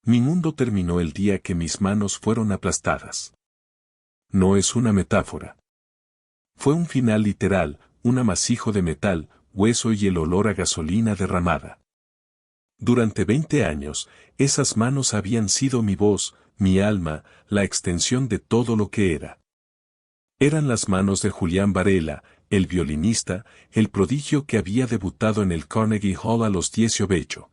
Mi mundo terminó el día que mis manos fueron aplastadas. No es una metáfora. Fue un final literal, un amasijo de metal, hueso y el olor a gasolina derramada. Durante 20 años, esas manos habían sido mi voz, mi alma, la extensión de todo lo que era. Eran las manos de Julián Varela, el violinista, el prodigio que había debutado en el Carnegie Hall a los 18.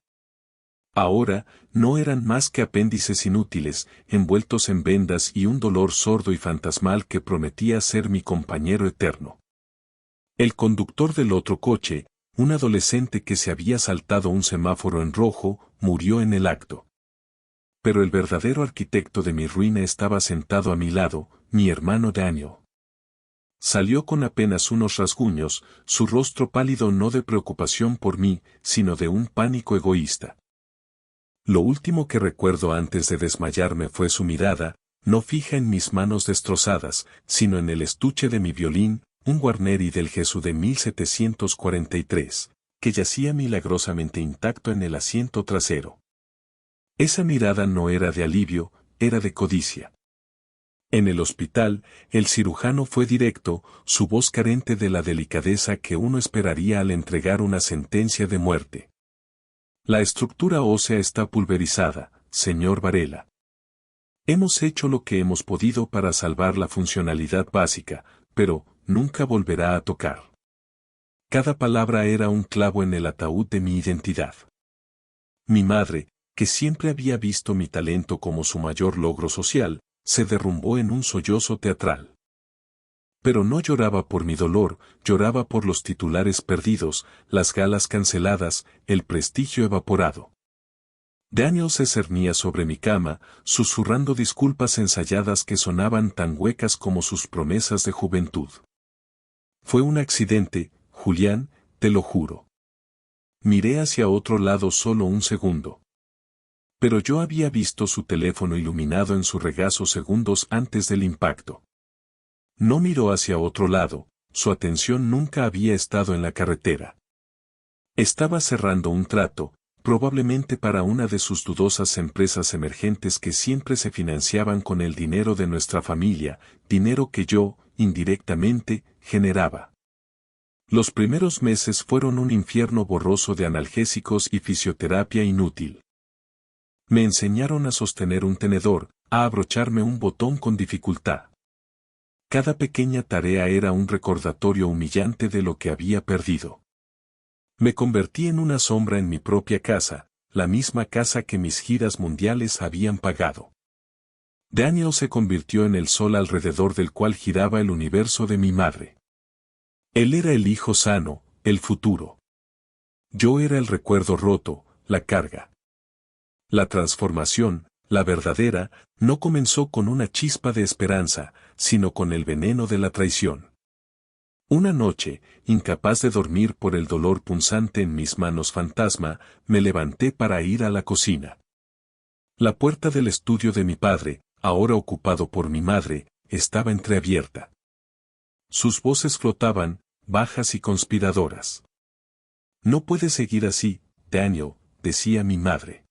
Ahora, no eran más que apéndices inútiles, envueltos en vendas y un dolor sordo y fantasmal que prometía ser mi compañero eterno. El conductor del otro coche, un adolescente que se había saltado un semáforo en rojo, murió en el acto. Pero el verdadero arquitecto de mi ruina estaba sentado a mi lado, mi hermano Daniel. Salió con apenas unos rasguños, su rostro pálido no de preocupación por mí, sino de un pánico egoísta. Lo último que recuerdo antes de desmayarme fue su mirada, no fija en mis manos destrozadas, sino en el estuche de mi violín, un Guarneri del Jesús de 1743, que yacía milagrosamente intacto en el asiento trasero. Esa mirada no era de alivio, era de codicia. En el hospital, el cirujano fue directo, su voz carente de la delicadeza que uno esperaría al entregar una sentencia de muerte. La estructura ósea está pulverizada, señor Varela. Hemos hecho lo que hemos podido para salvar la funcionalidad básica, pero nunca volverá a tocar. Cada palabra era un clavo en el ataúd de mi identidad. Mi madre, que siempre había visto mi talento como su mayor logro social, se derrumbó en un sollozo teatral. Pero no lloraba por mi dolor, lloraba por los titulares perdidos, las galas canceladas, el prestigio evaporado. Daniel se cernía sobre mi cama, susurrando disculpas ensayadas que sonaban tan huecas como sus promesas de juventud. Fue un accidente, Julián, te lo juro. Miré hacia otro lado solo un segundo. Pero yo había visto su teléfono iluminado en su regazo segundos antes del impacto. No miró hacia otro lado, su atención nunca había estado en la carretera. Estaba cerrando un trato, probablemente para una de sus dudosas empresas emergentes que siempre se financiaban con el dinero de nuestra familia, dinero que yo, indirectamente, generaba. Los primeros meses fueron un infierno borroso de analgésicos y fisioterapia inútil. Me enseñaron a sostener un tenedor, a abrocharme un botón con dificultad. Cada pequeña tarea era un recordatorio humillante de lo que había perdido. Me convertí en una sombra en mi propia casa, la misma casa que mis giras mundiales habían pagado. Daniel se convirtió en el sol alrededor del cual giraba el universo de mi madre. Él era el hijo sano, el futuro. Yo era el recuerdo roto, la carga. La transformación, la verdadera, no comenzó con una chispa de esperanza, sino con el veneno de la traición. Una noche, incapaz de dormir por el dolor punzante en mis manos fantasma, me levanté para ir a la cocina. La puerta del estudio de mi padre, ahora ocupado por mi madre, estaba entreabierta. Sus voces flotaban, bajas y conspiradoras. No puede seguir así, Daniel, decía mi madre.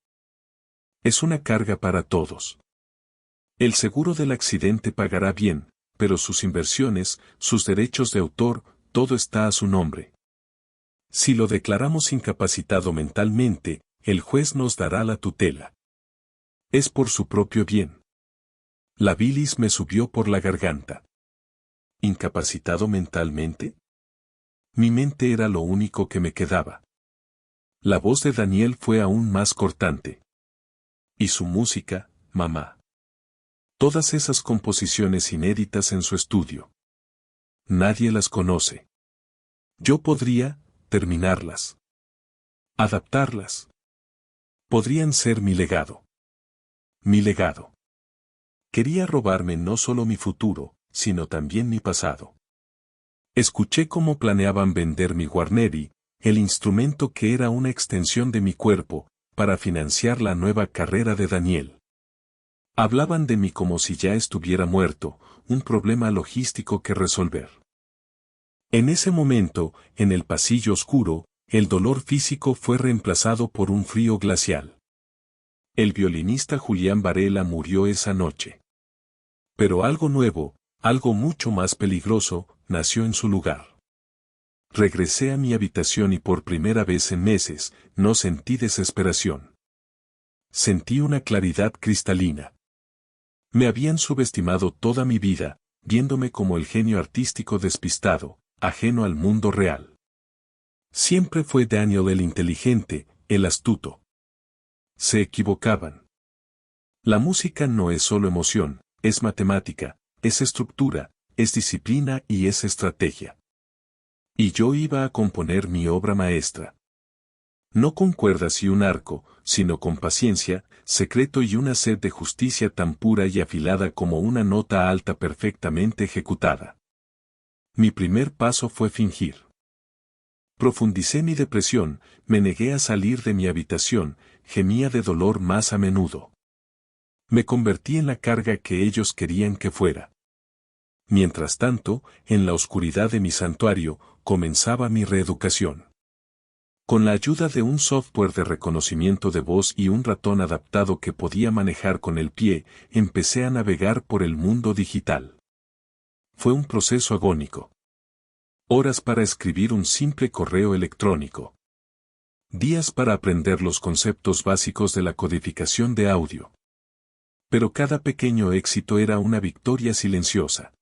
Es una carga para todos. El seguro del accidente pagará bien, pero sus inversiones, sus derechos de autor, todo está a su nombre. Si lo declaramos incapacitado mentalmente, el juez nos dará la tutela. Es por su propio bien. La bilis me subió por la garganta. ¿Incapacitado mentalmente? Mi mente era lo único que me quedaba. La voz de Daniel fue aún más cortante. Y su música, mamá. Todas esas composiciones inéditas en su estudio. Nadie las conoce. Yo podría terminarlas. Adaptarlas. Podrían ser mi legado. Mi legado. Quería robarme no solo mi futuro, sino también mi pasado. Escuché cómo planeaban vender mi Guarneri, el instrumento que era una extensión de mi cuerpo, para financiar la nueva carrera de Daniel. Hablaban de mí como si ya estuviera muerto, un problema logístico que resolver. En ese momento, en el pasillo oscuro, el dolor físico fue reemplazado por un frío glacial. El violinista Julián Varela murió esa noche. Pero algo nuevo, algo mucho más peligroso, nació en su lugar. Regresé a mi habitación y por primera vez en meses, no sentí desesperación. Sentí una claridad cristalina. Me habían subestimado toda mi vida, viéndome como el genio artístico despistado, ajeno al mundo real. Siempre fue Daniel el inteligente, el astuto. Se equivocaban. La música no es solo emoción, es matemática, es estructura, es disciplina y es estrategia. Y yo iba a componer mi obra maestra. No con cuerdas y un arco, sino con paciencia, secreto y una sed de justicia tan pura y afilada como una nota alta perfectamente ejecutada. Mi primer paso fue fingir. Profundicé mi depresión, me negué a salir de mi habitación, gemía de dolor más a menudo. Me convertí en la carga que ellos querían que fuera. Mientras tanto, en la oscuridad de mi santuario, comenzaba mi reeducación. Con la ayuda de un software de reconocimiento de voz y un ratón adaptado que podía manejar con el pie, empecé a navegar por el mundo digital. Fue un proceso agónico. Horas para escribir un simple correo electrónico. Días para aprender los conceptos básicos de la codificación de audio. Pero cada pequeño éxito era una victoria silenciosa.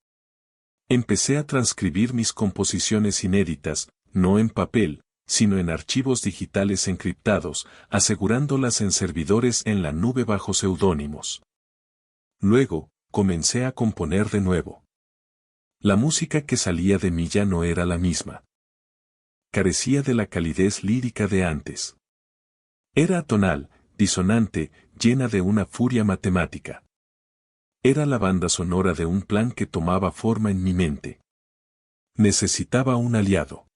Empecé a transcribir mis composiciones inéditas, no en papel, sino en archivos digitales encriptados, asegurándolas en servidores en la nube bajo seudónimos. Luego, comencé a componer de nuevo. La música que salía de mí ya no era la misma. Carecía de la calidez lírica de antes. Era atonal, disonante, llena de una furia matemática. Era la banda sonora de un plan que tomaba forma en mi mente. Necesitaba un aliado.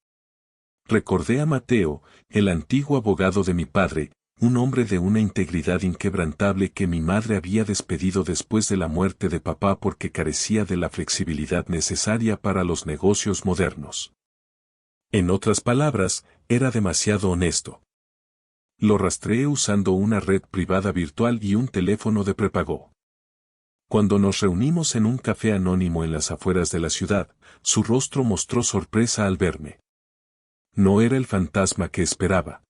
Recordé a Mateo, el antiguo abogado de mi padre, un hombre de una integridad inquebrantable que mi madre había despedido después de la muerte de papá porque carecía de la flexibilidad necesaria para los negocios modernos. En otras palabras, era demasiado honesto. Lo rastreé usando una red privada virtual y un teléfono de prepago. Cuando nos reunimos en un café anónimo en las afueras de la ciudad, su rostro mostró sorpresa al verme. No era el fantasma que esperaba.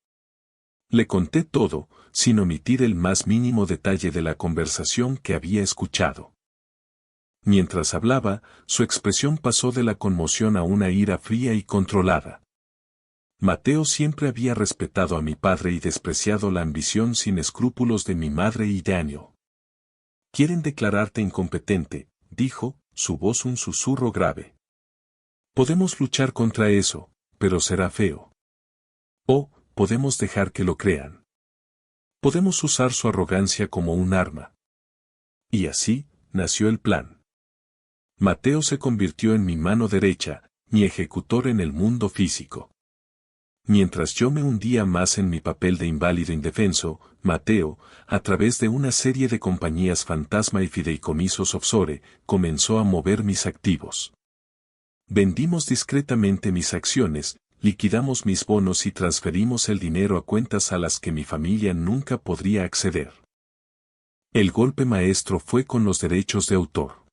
Le conté todo, sin omitir el más mínimo detalle de la conversación que había escuchado. Mientras hablaba, su expresión pasó de la conmoción a una ira fría y controlada. Mateo siempre había respetado a mi padre y despreciado la ambición sin escrúpulos de mi madre y Daniel. «Quieren declararte incompetente», dijo, su voz un susurro grave. «Podemos luchar contra eso, pero será feo. O, podemos dejar que lo crean. Podemos usar su arrogancia como un arma». Y así, nació el plan. Mateo se convirtió en mi mano derecha, mi ejecutor en el mundo físico. Mientras yo me hundía más en mi papel de inválido indefenso, Mateo, a través de una serie de compañías fantasma y fideicomisos offshore, comenzó a mover mis activos. Vendimos discretamente mis acciones, liquidamos mis bonos y transferimos el dinero a cuentas a las que mi familia nunca podría acceder. El golpe maestro fue con los derechos de autor.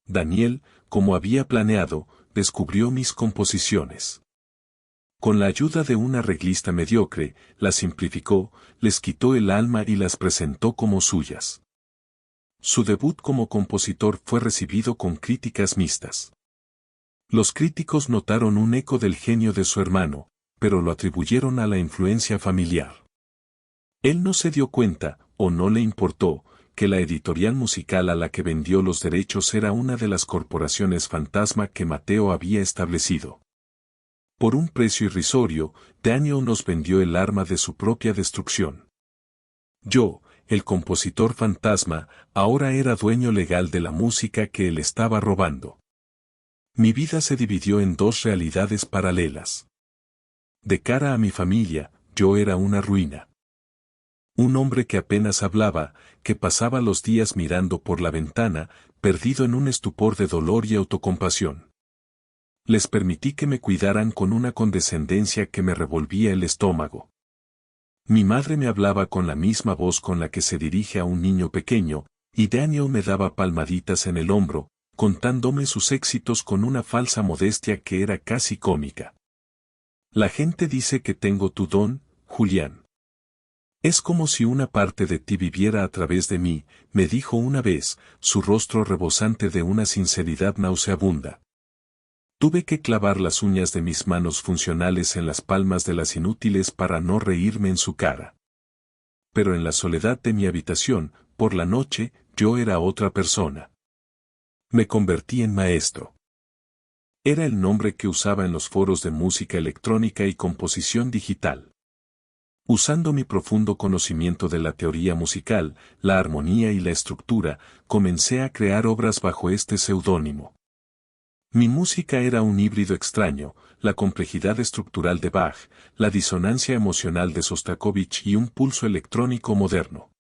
Daniel, como había planeado, descubrió mis composiciones. Con la ayuda de un arreglista mediocre, las simplificó, les quitó el alma y las presentó como suyas. Su debut como compositor fue recibido con críticas mixtas. Los críticos notaron un eco del genio de su hermano, pero lo atribuyeron a la influencia familiar. Él no se dio cuenta, o no le importó, que la editorial musical a la que vendió los derechos era una de las corporaciones fantasma que Mateo había establecido. Por un precio irrisorio, Daniel nos vendió el arma de su propia destrucción. Yo, el compositor fantasma, ahora era dueño legal de la música que él estaba robando. Mi vida se dividió en dos realidades paralelas. De cara a mi familia, yo era una ruina. Un hombre que apenas hablaba, que pasaba los días mirando por la ventana, perdido en un estupor de dolor y autocompasión. Les permití que me cuidaran con una condescendencia que me revolvía el estómago. Mi madre me hablaba con la misma voz con la que se dirige a un niño pequeño, y Daniel me daba palmaditas en el hombro, contándome sus éxitos con una falsa modestia que era casi cómica. La gente dice que tengo tu don, Julián. Es como si una parte de ti viviera a través de mí, me dijo una vez, su rostro rebosante de una sinceridad nauseabunda. Tuve que clavar las uñas de mis manos funcionales en las palmas de las inútiles para no reírme en su cara. Pero en la soledad de mi habitación, por la noche, yo era otra persona. Me convertí en maestro. Era el nombre que usaba en los foros de música electrónica y composición digital. Usando mi profundo conocimiento de la teoría musical, la armonía y la estructura, comencé a crear obras bajo este seudónimo. Mi música era un híbrido extraño, la complejidad estructural de Bach, la disonancia emocional de Sostakovich y un pulso electrónico moderno.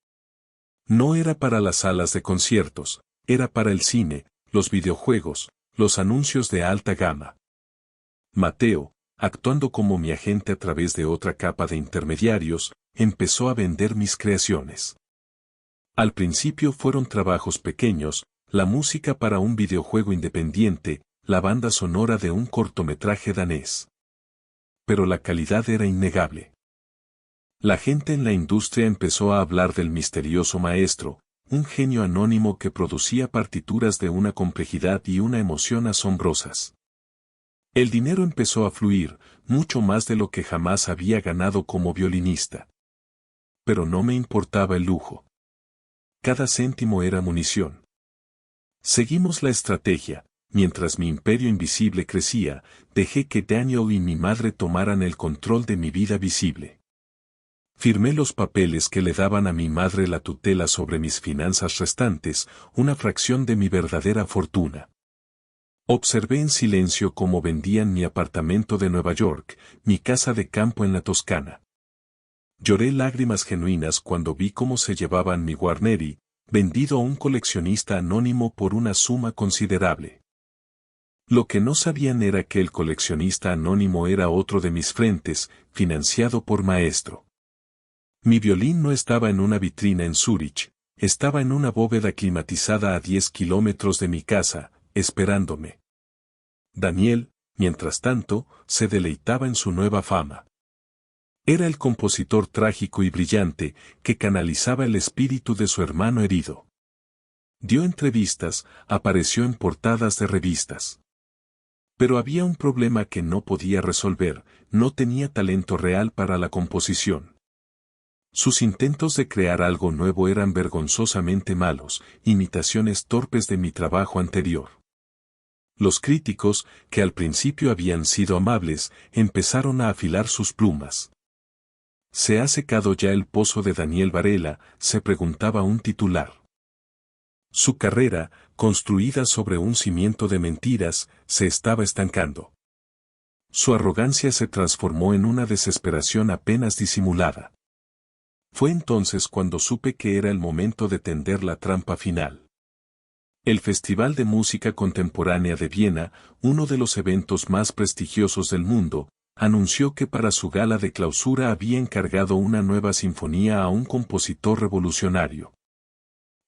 No era para las salas de conciertos, era para el cine, los videojuegos, los anuncios de alta gama. Mateo, actuando como mi agente a través de otra capa de intermediarios, empezó a vender mis creaciones. Al principio fueron trabajos pequeños, la música para un videojuego independiente, la banda sonora de un cortometraje danés. Pero la calidad era innegable. La gente en la industria empezó a hablar del misterioso maestro, un genio anónimo que producía partituras de una complejidad y una emoción asombrosas. El dinero empezó a fluir, mucho más de lo que jamás había ganado como violinista. Pero no me importaba el lujo. Cada céntimo era munición. Seguimos la estrategia, mientras mi imperio invisible crecía, dejé que Daniel y mi madre tomaran el control de mi vida visible. Firmé los papeles que le daban a mi madre la tutela sobre mis finanzas restantes, una fracción de mi verdadera fortuna. Observé en silencio cómo vendían mi apartamento de Nueva York, mi casa de campo en la Toscana. Lloré lágrimas genuinas cuando vi cómo se llevaban mi Guarneri, vendido a un coleccionista anónimo por una suma considerable. Lo que no sabían era que el coleccionista anónimo era otro de mis frentes, financiado por maestro. Mi violín no estaba en una vitrina en Zúrich, estaba en una bóveda climatizada a 10 kilómetros de mi casa, esperándome. Daniel, mientras tanto, se deleitaba en su nueva fama. Era el compositor trágico y brillante que canalizaba el espíritu de su hermano herido. Dio entrevistas, apareció en portadas de revistas. Pero había un problema que no podía resolver, no tenía talento real para la composición. Sus intentos de crear algo nuevo eran vergonzosamente malos, imitaciones torpes de mi trabajo anterior. Los críticos, que al principio habían sido amables, empezaron a afilar sus plumas. ¿Se ha secado ya el pozo de Daniel Varela?, se preguntaba un titular. Su carrera, construida sobre un cimiento de mentiras, se estaba estancando. Su arrogancia se transformó en una desesperación apenas disimulada. Fue entonces cuando supe que era el momento de tender la trampa final. El Festival de Música Contemporánea de Viena, uno de los eventos más prestigiosos del mundo, anunció que para su gala de clausura había encargado una nueva sinfonía a un compositor revolucionario.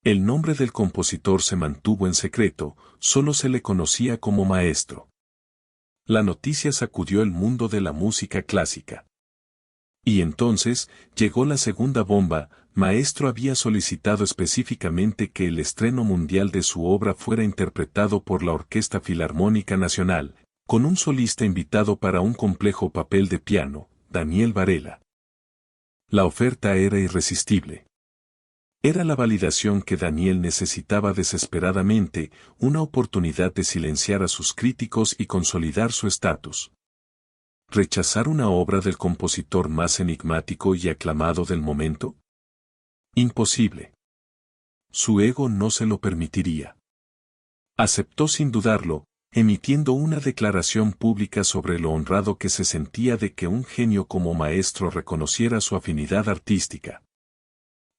El nombre del compositor se mantuvo en secreto, solo se le conocía como maestro. La noticia sacudió el mundo de la música clásica. Y entonces, llegó la segunda bomba. Maestro había solicitado específicamente que el estreno mundial de su obra fuera interpretado por la Orquesta Filarmónica Nacional, con un solista invitado para un complejo papel de piano, Daniel Varela. La oferta era irresistible. Era la validación que Daniel necesitaba desesperadamente, una oportunidad de silenciar a sus críticos y consolidar su estatus. ¿Rechazar una obra del compositor más enigmático y aclamado del momento? Imposible. Su ego no se lo permitiría. Aceptó sin dudarlo, emitiendo una declaración pública sobre lo honrado que se sentía de que un genio como maestro reconociera su afinidad artística.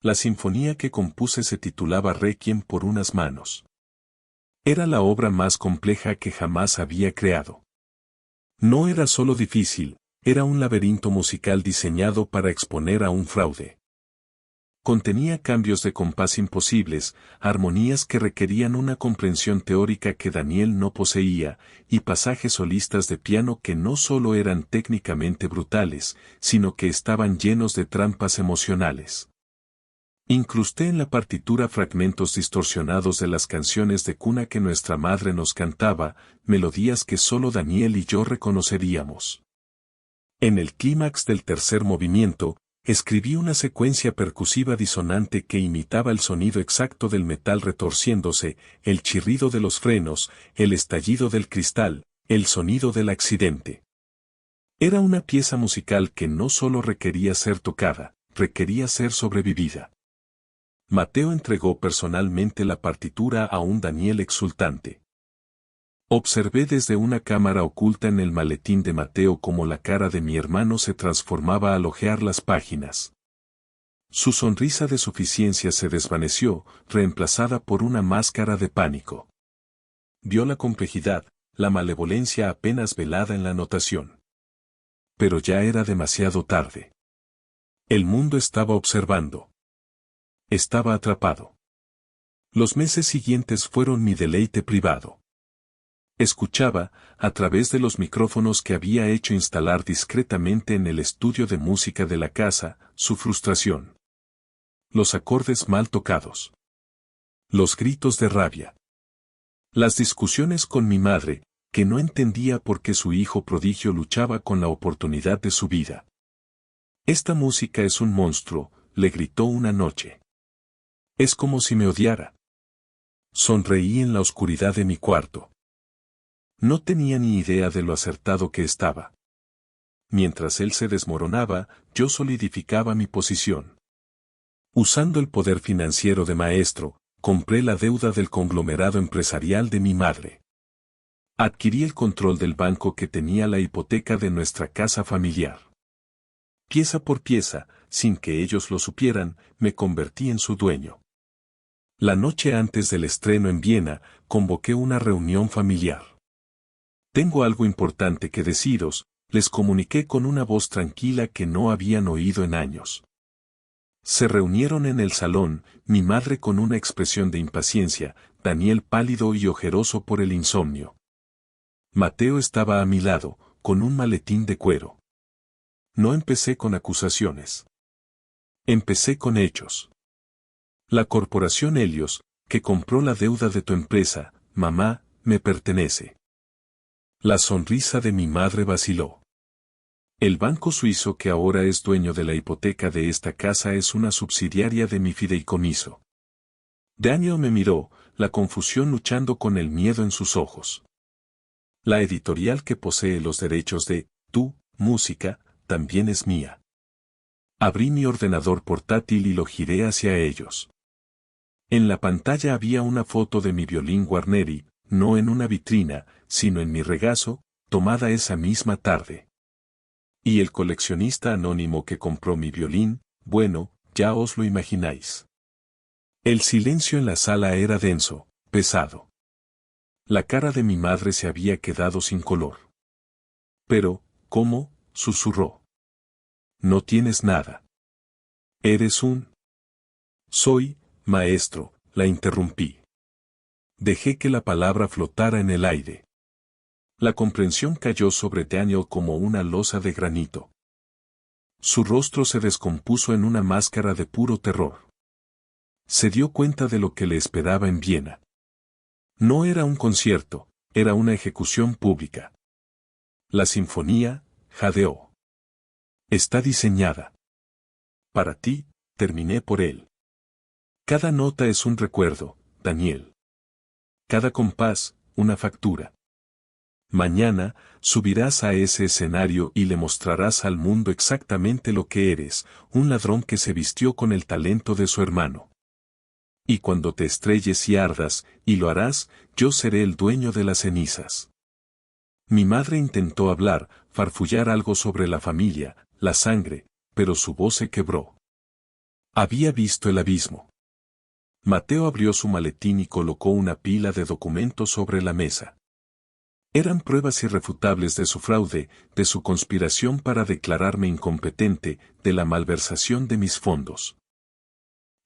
La sinfonía que compuse se titulaba Requiem por unas manos. Era la obra más compleja que jamás había creado. No era solo difícil, Era un laberinto musical diseñado para exponer a un fraude. Contenía cambios de compás imposibles, armonías que requerían una comprensión teórica que Daniel no poseía, y pasajes solistas de piano que no solo eran técnicamente brutales, sino que estaban llenos de trampas emocionales. Incrusté en la partitura fragmentos distorsionados de las canciones de cuna que nuestra madre nos cantaba, melodías que solo Daniel y yo reconoceríamos. En el clímax del tercer movimiento, escribí una secuencia percusiva disonante que imitaba el sonido exacto del metal retorciéndose, el chirrido de los frenos, el estallido del cristal, el sonido del accidente. Era una pieza musical que no solo requería ser tocada, requería ser sobrevivida. Mateo entregó personalmente la partitura a un Daniel exultante. Observé desde una cámara oculta en el maletín de Mateo cómo la cara de mi hermano se transformaba al hojear las páginas. Su sonrisa de suficiencia se desvaneció, reemplazada por una máscara de pánico. Vio la complejidad, la malevolencia apenas velada en la notación. Pero ya era demasiado tarde. El mundo estaba observando. Estaba atrapado. Los meses siguientes fueron mi deleite privado. Escuchaba, a través de los micrófonos que había hecho instalar discretamente en el estudio de música de la casa, su frustración. Los acordes mal tocados. Los gritos de rabia. Las discusiones con mi madre, que no entendía por qué su hijo prodigio luchaba con la oportunidad de su vida. Esta música es un monstruo, le gritó una noche. Es como si me odiara. Sonreí en la oscuridad de mi cuarto. No tenía ni idea de lo acertado que estaba. Mientras él se desmoronaba, yo solidificaba mi posición. Usando el poder financiero de maestro, compré la deuda del conglomerado empresarial de mi madre. Adquirí el control del banco que tenía la hipoteca de nuestra casa familiar. Pieza por pieza, sin que ellos lo supieran, me convertí en su dueño. La noche antes del estreno en Viena, convoqué una reunión familiar. Tengo algo importante que deciros, les comuniqué con una voz tranquila que no habían oído en años. Se reunieron en el salón, mi madre con una expresión de impaciencia, Daniel pálido y ojeroso por el insomnio. Mateo estaba a mi lado, con un maletín de cuero. No empecé con acusaciones. Empecé con hechos. La corporación Helios, que compró la deuda de tu empresa, mamá, me pertenece. La sonrisa de mi madre vaciló. El banco suizo que ahora es dueño de la hipoteca de esta casa es una subsidiaria de mi fideicomiso. Daniel me miró, la confusión luchando con el miedo en sus ojos. La editorial que posee los derechos de tu música también es mía. Abrí mi ordenador portátil y lo giré hacia ellos. En la pantalla había una foto de mi violín Guarneri, no en una vitrina, sino en mi regazo, tomada esa misma tarde. Y el coleccionista anónimo que compró mi violín, bueno, ya os lo imagináis. El silencio en la sala era denso, pesado. La cara de mi madre se había quedado sin color. Pero, ¿cómo?, susurró. No tienes nada. Eres un... Soy, maestro, la interrumpí. Dejé que la palabra flotara en el aire. La comprensión cayó sobre Daniel como una losa de granito. Su rostro se descompuso en una máscara de puro terror. Se dio cuenta de lo que le esperaba en Viena. No era un concierto, era una ejecución pública. La sinfonía, jadeó. Está diseñada. Para ti, terminé por él. Cada nota es un recuerdo, Daniel. Cada compás, una factura. Mañana, subirás a ese escenario y le mostrarás al mundo exactamente lo que eres, un ladrón que se vistió con el talento de su hermano. Y cuando te estrelles y ardas, y lo harás, yo seré el dueño de las cenizas. Mi madre intentó hablar, farfullar algo sobre la familia, la sangre, pero su voz se quebró. Había visto el abismo. Mateo abrió su maletín y colocó una pila de documentos sobre la mesa. Eran pruebas irrefutables de su fraude, de su conspiración para declararme incompetente, de la malversación de mis fondos.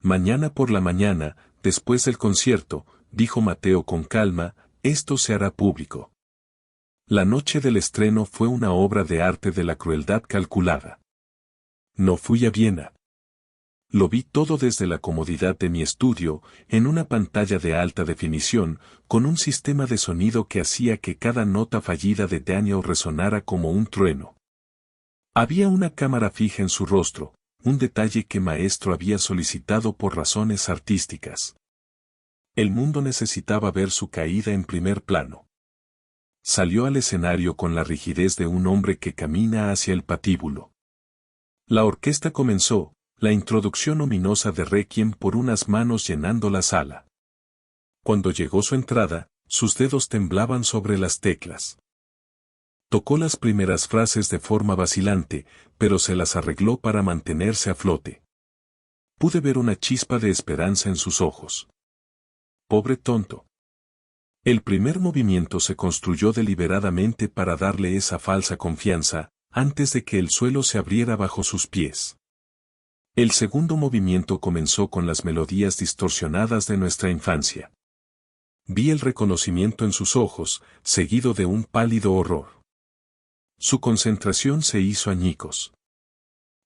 Mañana por la mañana, después del concierto, dijo Mateo con calma, esto se hará público. La noche del estreno fue una obra de arte de la crueldad calculada. No fui a Viena. Lo vi todo desde la comodidad de mi estudio, en una pantalla de alta definición, con un sistema de sonido que hacía que cada nota fallida de Daniel resonara como un trueno. Había una cámara fija en su rostro, un detalle que Maestro había solicitado por razones artísticas. El mundo necesitaba ver su caída en primer plano. Salió al escenario con la rigidez de un hombre que camina hacia el patíbulo. La orquesta comenzó, la introducción ominosa de Requiem por unas manos llenando la sala. Cuando llegó su entrada, sus dedos temblaban sobre las teclas. Tocó las primeras frases de forma vacilante, pero se las arregló para mantenerse a flote. Pude ver una chispa de esperanza en sus ojos. Pobre tonto. El primer movimiento se construyó deliberadamente para darle esa falsa confianza, antes de que el suelo se abriera bajo sus pies. El segundo movimiento comenzó con las melodías distorsionadas de nuestra infancia. Vi el reconocimiento en sus ojos, seguido de un pálido horror. Su concentración se hizo añicos.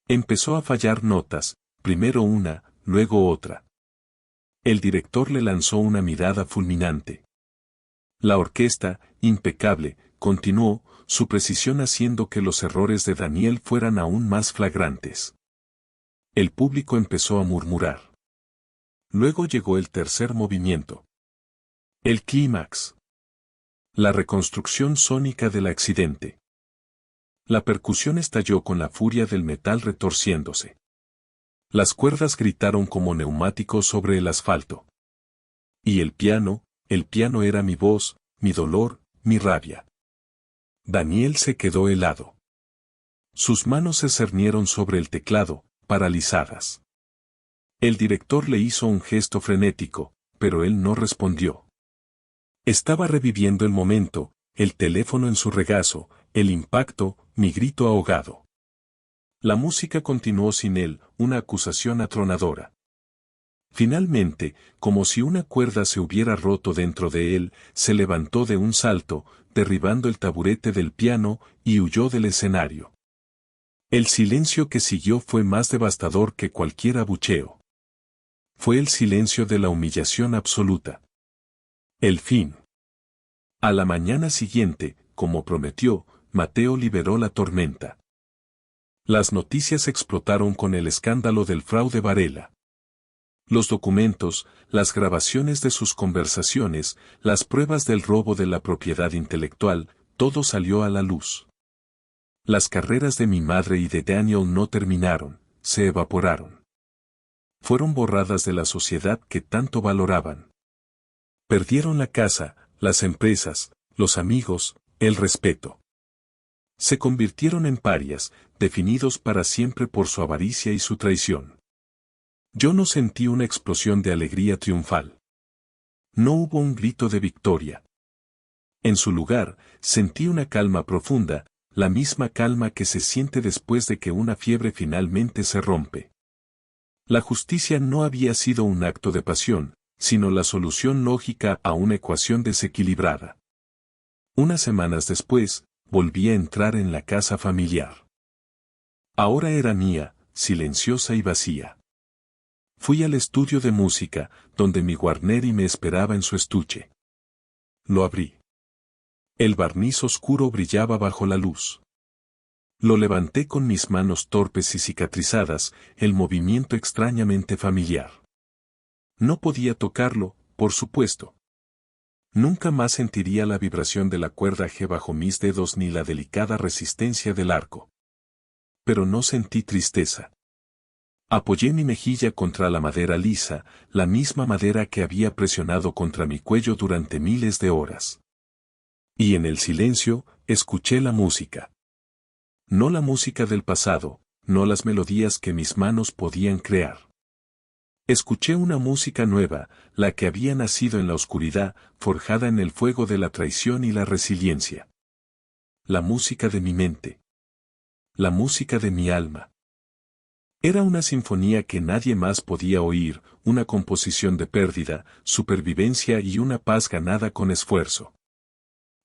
Empezó a fallar notas, primero una, luego otra. El director le lanzó una mirada fulminante. La orquesta, impecable, continuó, su precisión haciendo que los errores de Daniel fueran aún más flagrantes. El público empezó a murmurar. Luego llegó el tercer movimiento. El clímax. La reconstrucción sónica del accidente. La percusión estalló con la furia del metal retorciéndose. Las cuerdas gritaron como neumáticos sobre el asfalto. Y el piano era mi voz, mi dolor, mi rabia. Daniel se quedó helado. Sus manos se cernieron sobre el teclado, paralizadas. El director le hizo un gesto frenético, pero él no respondió. Estaba reviviendo el momento, el teléfono en su regazo, el impacto, mi grito ahogado. La música continuó sin él, una acusación atronadora. Finalmente, como si una cuerda se hubiera roto dentro de él, se levantó de un salto, derribando el taburete del piano, y huyó del escenario. El silencio que siguió fue más devastador que cualquier abucheo. Fue el silencio de la humillación absoluta. El fin. A la mañana siguiente, como prometió, Mateo liberó la tormenta. Las noticias explotaron con el escándalo del fraude Varela. Los documentos, las grabaciones de sus conversaciones, las pruebas del robo de la propiedad intelectual, todo salió a la luz. Las carreras de mi madre y de Daniel no terminaron, se evaporaron. Fueron borradas de la sociedad que tanto valoraban. Perdieron la casa, las empresas, los amigos, el respeto. Se convirtieron en parias, definidos para siempre por su avaricia y su traición. Yo no sentí una explosión de alegría triunfal. No hubo un grito de victoria. En su lugar, sentí una calma profunda, la misma calma que se siente después de que una fiebre finalmente se rompe. La justicia no había sido un acto de pasión, sino la solución lógica a una ecuación desequilibrada. Unas semanas después, volví a entrar en la casa familiar. Ahora era mía, silenciosa y vacía. Fui al estudio de música, donde mi Guarneri me esperaba en su estuche. Lo abrí. El barniz oscuro brillaba bajo la luz. Lo levanté con mis manos torpes y cicatrizadas, el movimiento extrañamente familiar. No podía tocarlo, por supuesto. Nunca más sentiría la vibración de la cuerda G bajo mis dedos ni la delicada resistencia del arco. Pero no sentí tristeza. Apoyé mi mejilla contra la madera lisa, la misma madera que había presionado contra mi cuello durante miles de horas. Y en el silencio, escuché la música. No la música del pasado, no las melodías que mis manos podían crear. Escuché una música nueva, la que había nacido en la oscuridad, forjada en el fuego de la traición y la resiliencia. La música de mi mente. La música de mi alma. Era una sinfonía que nadie más podía oír, una composición de pérdida, supervivencia y una paz ganada con esfuerzo.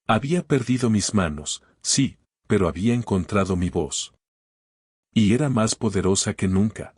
Había perdido mis manos, sí, pero había encontrado mi voz. Y era más poderosa que nunca.